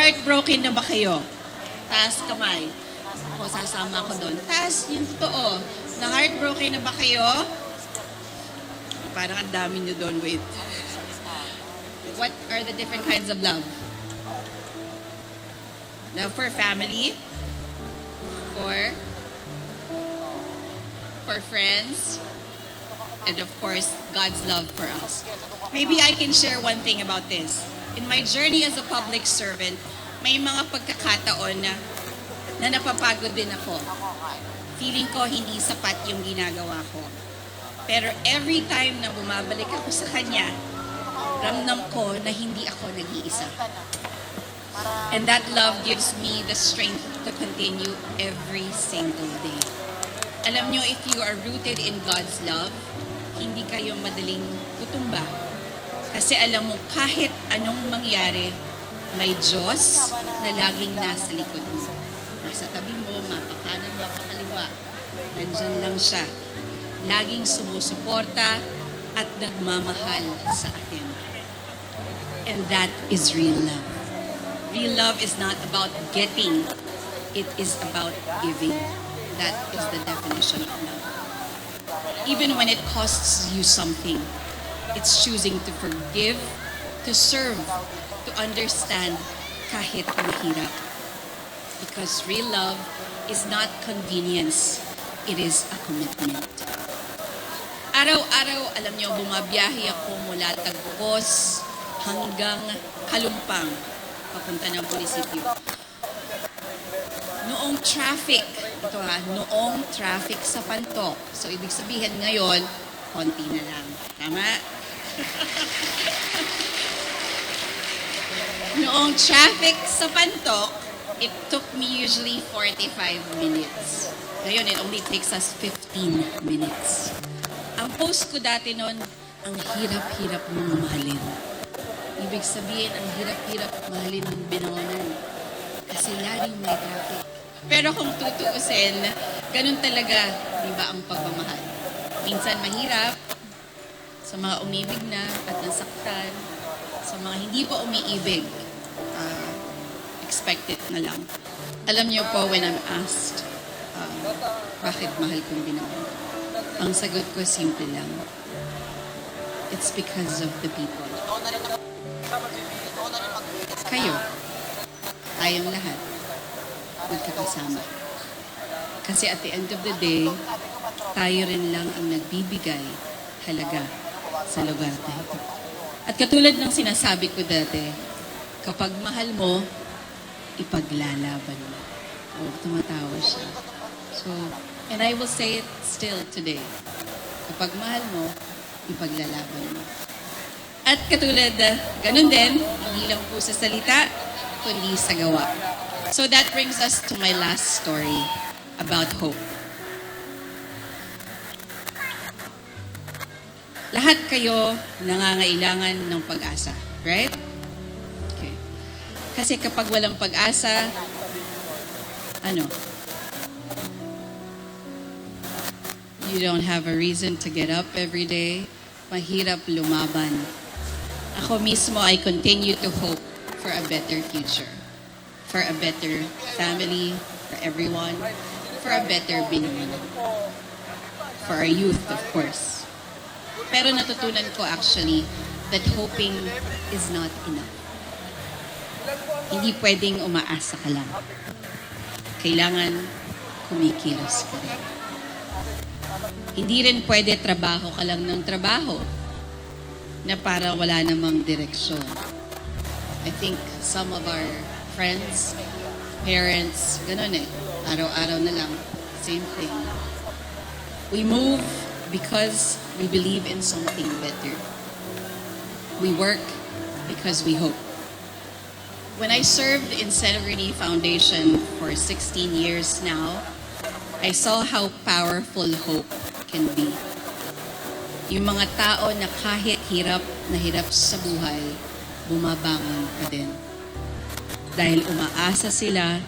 Heartbroken na ba kayo? Taas kamay. Ako, sasama ako doon. Taas, yung totoo. Na heartbroken na ba kayo? Parang ang dami nyo doon. Wait. What are the different kinds of love? Love for family? For friends? And of course, God's love for us. Maybe I can share one thing about this. In my journey as a public servant, may mga pagkakataon na napapagod din ako. Feeling ko hindi sapat yung ginagawa ko. Pero every time na bumabalik ako sa Kanya, ramdam ko na hindi ako nag-iisa. And that love gives me the strength to continue every single day. Alam nyo, if you are rooted in God's love, hindi kayo madaling tutumba. Kasi alam mo, kahit anong mangyari, may Diyos na laging nasa likod mo. Nasa tabi mo, mapakanan, mapakaliwa. Nandyan lang siya. Laging sumusuporta at nagmamahal sa atin. And that is real love. Real love is not about getting. It is about giving. That is the definition of love. Even when it costs you something, it's choosing to forgive, to serve, to understand kahit mahirap. Because real love is not convenience. It is a commitment. Araw-araw, alam niyo, bumabiyahe ako mula Tagpos hanggang Kalumpang, papunta ng munisipyo. Noong traffic sa Pantok. So, ibig sabihin ngayon, konti na lang. Tama? Noong traffic sa Pantok, it took me usually 45 minutes. Ngayon, it only takes us 15 minutes. Ang post ko dati noon, ang hirap-hirap mong mahalin. Ibig sabihin, ang hirap-hirap mahalin ng Binangonan. Kasi laging may traffic. Pero kung tutuusin, ganun talaga, di ba, ang pagmamahal. Minsan mahirap, sa mga umibig na at nasaktan, sa mga hindi pa umiibig, expected na lang. Alam niyo po, when I'm asked, bakit mahal kong Binangonan? Ang sagot ko, simple lang. It's because of the people. Kayo, tayong lahat, magkakasama. Kasi at the end of the day, tayo rin lang ang nagbibigay halaga sa lugar na ito. At katulad ng sinasabi ko dati, kapag mahal mo, ipaglalaban mo. Oh, tumatawa siya. So, and I will say it still today. Kapag mahal mo, ipaglalaban mo. At katulad, ganun din, hindi lang po sa salita, kundi sa gawa. So that brings us to my last story about hope. Lahat kayo nangangailangan ng pag-asa, right? Okay. Kasi kapag walang pag-asa, you don't have a reason to get up every day. Mahirap lumaban. Ako mismo, I continue to hope for a better future. For a better family, for everyone, for a better Binangonan. For our youth, of course. Pero natutunan ko actually that hoping is not enough. Hindi pwedeng umaasa ka lang. Kailangan kumikilos ka rin. Hindi rin pwede trabaho ka lang ng trabaho na para wala namang direksyon. I think some of our friends, parents, ganun eh. Araw-araw na lang. Same thing. We move because we believe in something better. We work because we hope. When I served in Serenity Foundation for 16 years now, I saw how powerful hope can be. Yung mga tao na kahit hirap na hirap sa buhay, bumabangon pa din. Dahil umaasa sila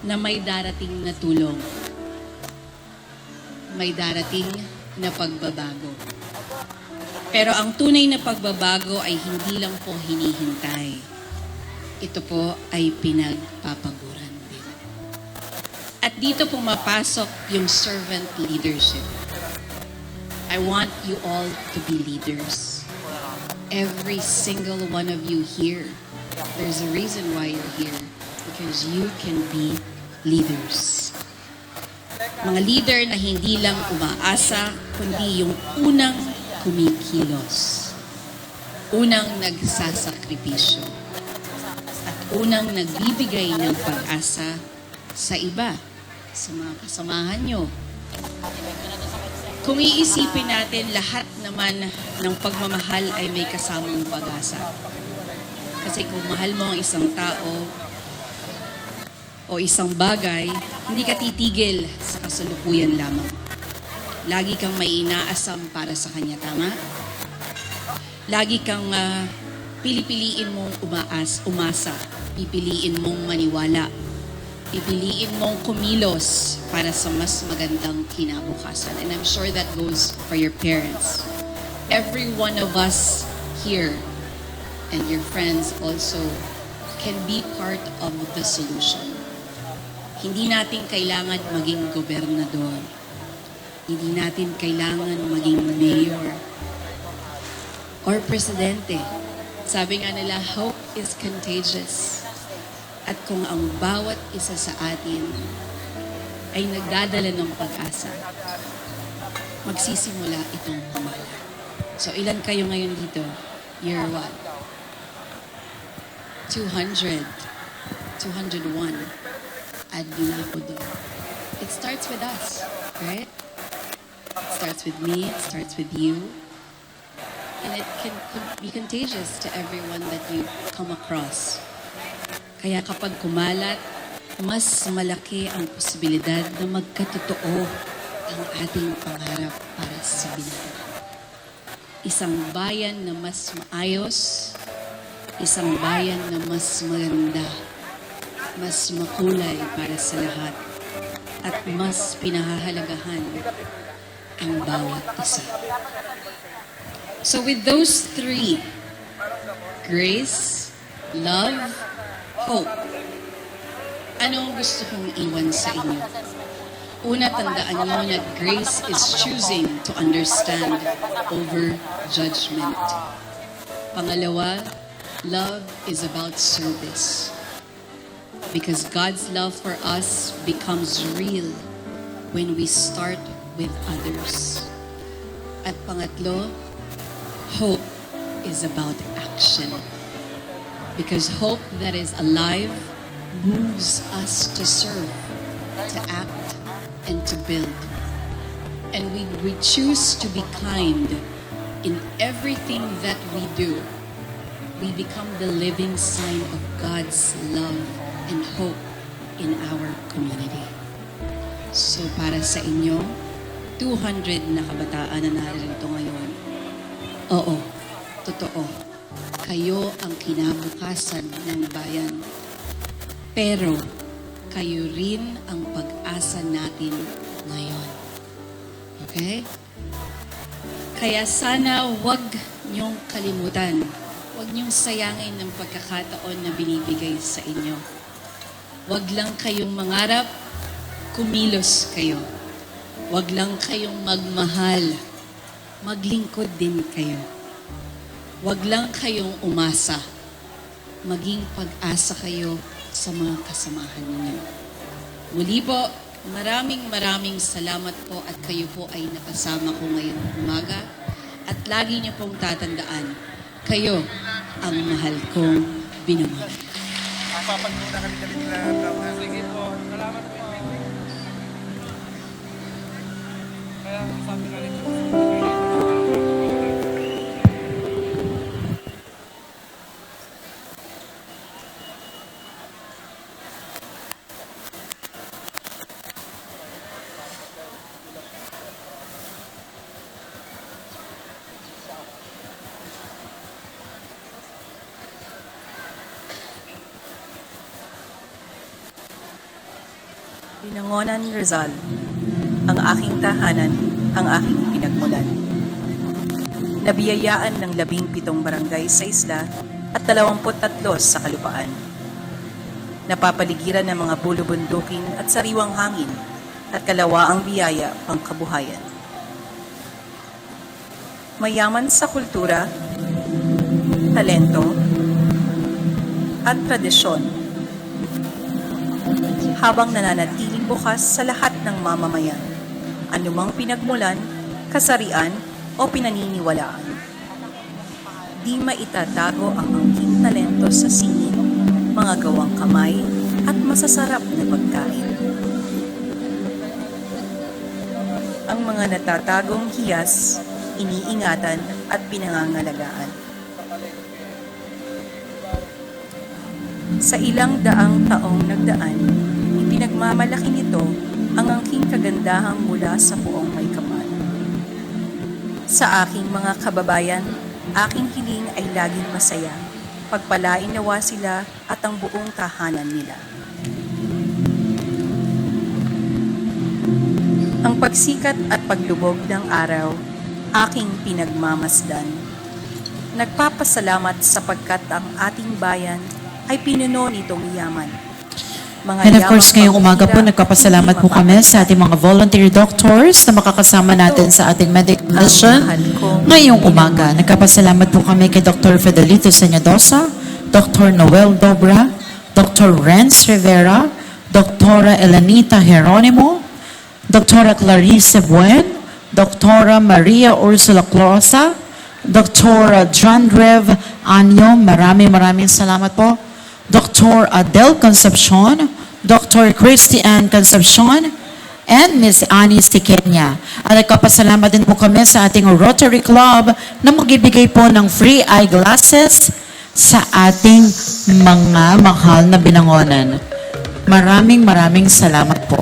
na may darating na tulong. May darating na pagbabago. Pero ang tunay na pagbabago ay hindi lang po hinihintay. ito po ay pinagpapaguran din. At dito pumapasok yung servant leadership. I want you all to be leaders. Every single one of you here, there's a reason why you're here. Because you can be leaders. Mga leader na hindi lang umaasa, kundi yung unang kumikilos. Unang nagsasakripisyo. At unang nagbibigay ng pag-asa sa iba, sa mga kasamahan nyo. Kung iisipin natin, lahat naman ng pagmamahal ay may kasamang pag-asa. Kasi kung mahal mo ang isang tao o isang bagay, hindi ka titigil sa kasalukuyan lamang. Lagi kang may inaasam para sa kanya, tama? Lagi kang pipiliin mong umasa, pipiliin mong maniwala, pipiliin mong kumilos para sa mas magandang kinabukasan. And I'm sure that goes for your parents. Every one of us here and your friends also can be part of the solution. Hindi natin kailangan maging gobernador. Hindi natin kailangan maging mayor or presidente. Sabi nga nila, hope is contagious. At kung ang bawat isa sa atin ay nagdadala ng pag-asa, magsisimula itong pumala. So ilan kayo ngayon dito? Year what? 200. 201. Add nyo na ako doon. It starts with us, right? It starts with me, it starts with you. And it can be contagious to everyone that you come across. Kaya kapag kumalat, mas malaki ang posibilidad na magkatotoo ang ating pangarap para sa binata. Isang bayan na mas maayos, isang bayan na mas maganda, mas makulay para sa lahat, at mas pinahahalagahan ang bawat isa. So with those three, grace, love, hope, anong gusto kong iwan sa inyo? Una, tandaan nyo na grace is choosing to understand over judgment. Pangalawa, love is about service. Because God's love for us becomes real when we start with others. At pangatlo, hope is about action. Because hope that is alive moves us to serve, to act, and to build. And we choose to be kind in everything that we do. We become the living sign of God's love and hope in our community. So para sa inyo, 200 na kabataan na narito ngayon, oo, totoo. Kayo ang kinabukasan ng bayan. Pero, kayo rin ang pag-asa natin ngayon. Okay? Kaya sana wag niyong kalimutan, wag niyong sayangin ng pagkakataon na binibigay sa inyo. Wag lang kayong mangarap, kumilos kayo. Wag lang kayong magmahal, maglingkod din kayo. Wag lang kayong umasa, maging pag-asa kayo sa mga kasamahan ninyo. Muli po, maraming salamat po at kayo po ay nakasama ko ngayong umaga. At lagi niyo pong tatandaan, kayo ang mahal kong binamahal. Papagmuna kami nila. Sige po, salamat po. Kaya sabi na rin po. Binangonan, Rizal, ang aking tahanan, ang aking pinagmulan. Nabiyayaan ng 17 barangay sa isla at 23 sa kalupaan. napapaligiran ng mga bulubundukin at sariwang hangin, at kalawaang biyaya pang kabuhayan. Mayaman sa kultura, talento, at tradisyon, habang nananatiling bukas sa lahat ng mamamayan, anumang pinagmulan, kasarian, o pinaniniwalaan. Di maitatago ang angking talento sa singing, mga gawang kamay, at masasarap na pagkain. Ang mga natatagong hiyas, iniingatan at pinangangalagaan. Sa ilang daang taong nagdaan, ipinagmamalaki nito ang angking kagandahang mula sa buong may kapal. Sa aking mga kababayan, aking hiling ay laging masaya. Pagpalain nawa sila at ang buong tahanan nila. Ang pagsikat at paglubog ng araw, aking pinagmamasdan. Nagpapasalamat sapagkat ang ating bayan ay pinuno nitong yaman. And of course, ngayong umaga po, nagpapasalamat po kami sa ating mga volunteer doctors na makakasama natin sa ating medical mission. Ngayong umaga, nagpapasalamat po kami kay Dr. Fidelito Señadosa, Dr. Noel Dobra, Dr. Renz Rivera, Dr. Elanita Jeronimo, Dr. Clarice Buen, Dr. Maria Ursula Closa, Dr. John Rev Anyo, maraming salamat po. Dr. Adele Concepcion, Dr. Christian Concepcion, and Ms. Annie Stiqueña. At nagpapasalamat din po kami sa ating Rotary Club na magbibigay po ng free eyeglasses sa ating mga mahal na binangonan. Maraming salamat po.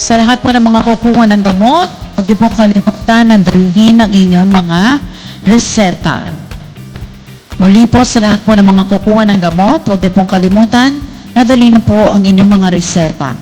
Sa lahat po ng mga kukuha ng gamot, huwag niyo po kalimutan na dalhin ang inyong mga reseta. Muli po sa lahat po ng mga kukuha ng gamot, huwag niyo po kalimutan na dalhin po ang inyong mga reseta.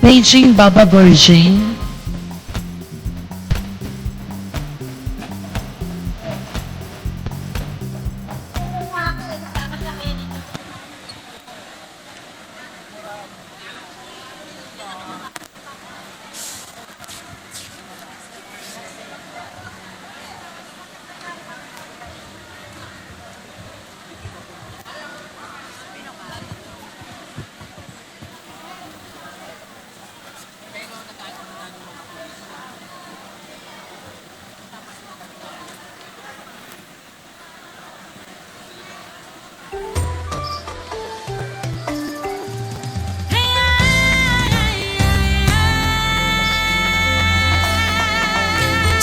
Paging Baba Virgin.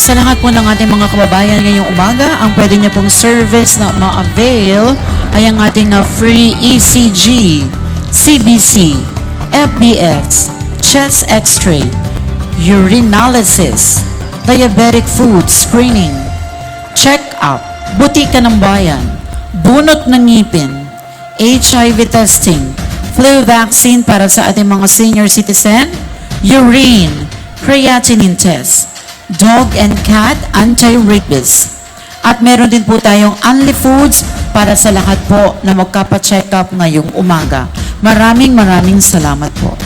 Sa lahat po ng ating mga kababayan ngayong umaga, ang pwede niyo pong service na ma-avail ay ang ating free ECG, CBC, FBS, chest x-ray, urinalysis, diabetic food screening, check-up, butika ng bayan, bunot ng ngipin, HIV testing, flu vaccine para sa ating mga senior citizen, urine, creatinine test, dog and cat anti-rabies. At meron din po tayong Only Foods para sa lahat po na magkapa-check up ngayong umaga. Maraming salamat po.